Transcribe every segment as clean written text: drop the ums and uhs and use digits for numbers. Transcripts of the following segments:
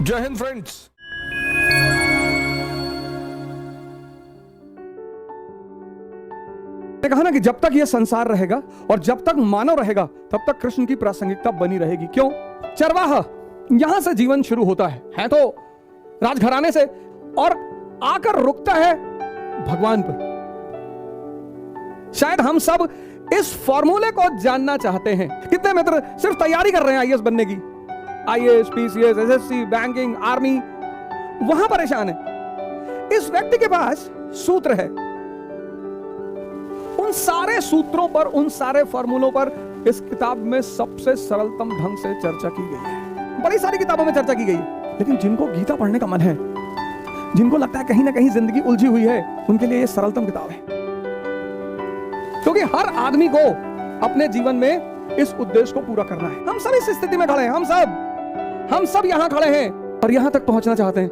जय हिंद फ्रेंड्स। कहा ना कि जब तक यह संसार रहेगा और जब तक मानव रहेगा तब तक कृष्ण की प्रासंगिकता बनी रहेगी। क्यों? चरवाहा यहां से जीवन शुरू होता है तो राजघराने से, और आकर रुकता है भगवान पर। शायद हम सब इस फॉर्मूले को जानना चाहते हैं। कितने मित्र सिर्फ तैयारी कर रहे हैं आईएएस बनने की, IAS, PCS, SSC, banking, army, वहां परेशान है। इस व्यक्ति के पास सूत्र है। उन सारे सूत्रों पर, उन सारे फॉर्मूलों पर इस किताब में सबसे सरलतम ढंग से चर्चा की गई है। बड़ी सारी किताबों में चर्चा की गई है, लेकिन जिनको गीता पढ़ने का मन है, जिनको लगता है कहीं ना कहीं जिंदगी उलझी हुई है, उनके लिए यह सरलतम किताब है। क्योंकि हर आदमी को अपने जीवन में इस उद्देश्य को पूरा करना है। हम सब इस स्थिति में खड़े हैं, हम सब यहां खड़े हैं और यहां तक पहुंचना चाहते हैं।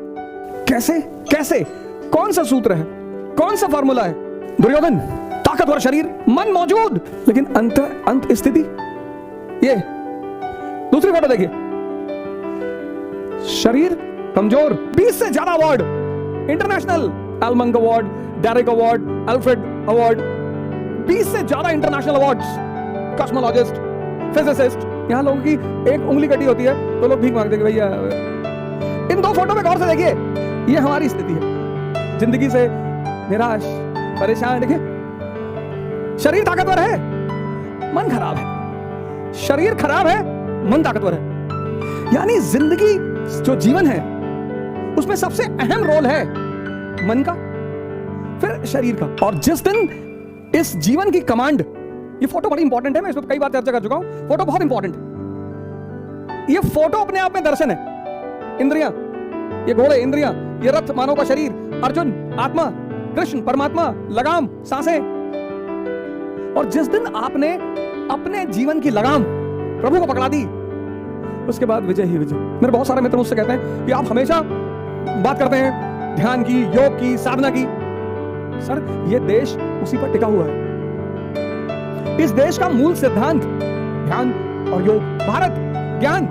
कैसे? कौन सा सूत्र है? कौन सा फॉर्मूला है? दुर्योधन ताकतवर शरीर, मन मौजूद, लेकिन अंत स्थिति। ये दूसरी फोटो देखिए, शरीर कमजोर। 20 से ज्यादा अवार्ड, इंटरनेशनल एल्मंग award, Derrick award, Alfred award, 20 से ज्यादा इंटरनेशनल अवार्ड्स। कॉस्मोलॉजिस्ट, फिजिसिस्ट, यहां लोगों की एक उंगली कटी होती है तो लोग भीख मांगते हैं भैया। इन दो फोटो में गौर से देखिए, ये हमारी स्थिति है, जिंदगी से निराश, परेशान। देखिए, शरीर ताकतवर है, मन खराब है। शरीर खराब है, मन ताकतवर है। यानी जिंदगी जो जीवन है उसमें सबसे अहम रोल है मन का, फिर शरीर का। और जिस दिन इस जीवन की कमांड, ये फोटो बड़ी इंपॉर्टेंट है, मैं इस पर कई बार चर्चा कर चुका हूं। फोटो बहुत इंपॉर्टेंट है। ये फोटो अपने आप में दर्शन है। इंद्रियां, ये घोड़े इंद्रियां, ये रथ मानव का शरीर, अर्जुन आत्मा, कृष्ण परमात्मा, लगाम सांसें। और जिस दिन आपने अपने जीवन की लगाम प्रभु को पकड़ा दी, उसके बाद विजय ही विजय। मेरे बहुत सारे मित्र मुझसे कहते हैं कि आप हमेशा बात करते हैं ध्यान की, योग की, साधना की। सर, यह देश उसी पर टिका हुआ है। इस देश का मूल सिद्धांत ध्यान और योग, भारत ज्ञान।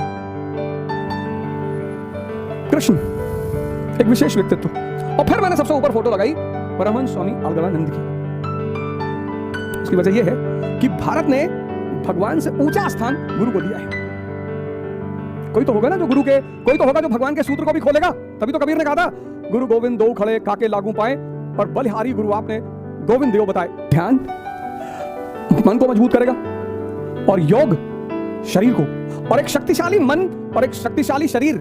कृष्ण एक विशेष व्यक्तित्व। और फिर मैंने सबसे ऊपर फोटो लगाई परमहंस स्वामी अलगलानंद की। उसकी वजह यह है कि भारत ने भगवान से ऊंचा स्थान गुरु को दिया है। कोई तो होगा ना जो गुरु के, कोई तो होगा जो भगवान के सूत्र को भी खोलेगा। तभी तो कबीर ने कहा था, गुरु गोविंद दो खड़े काके लागू पाए, और बलिहारी गुरु आपने गोविंद देव बताए। ध्यान मन को मजबूत करेगा, और योग शरीर को, और एक शक्तिशाली मन और एक शक्तिशाली शरीर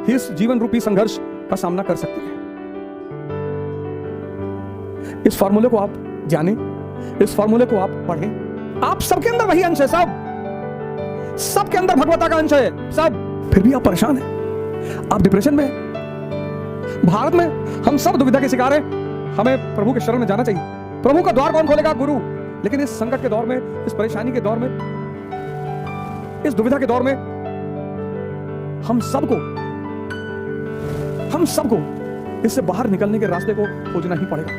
इस जीवन रूपी संघर्ष का सामना कर सकते हैं। इस फॉर्मूले को आप जाने, इस फॉर्मूले को आप पढ़ें। आप सबके अंदर वही अंश है, सबके अंदर भगवता का अंश है, सब। फिर भी आप परेशान हैं, आप डिप्रेशन में हैं। भारत में हम सब दुविधा के शिकार हैं। हमें प्रभु के शरण में जाना चाहिए। प्रभु का द्वार कौन खोलेगा? गुरु। लेकिन इस संकट के दौर में, इस परेशानी के दौर में, इस दुविधा के दौर में हम सबको इससे बाहर निकलने के रास्ते को खोजना ही पड़ेगा।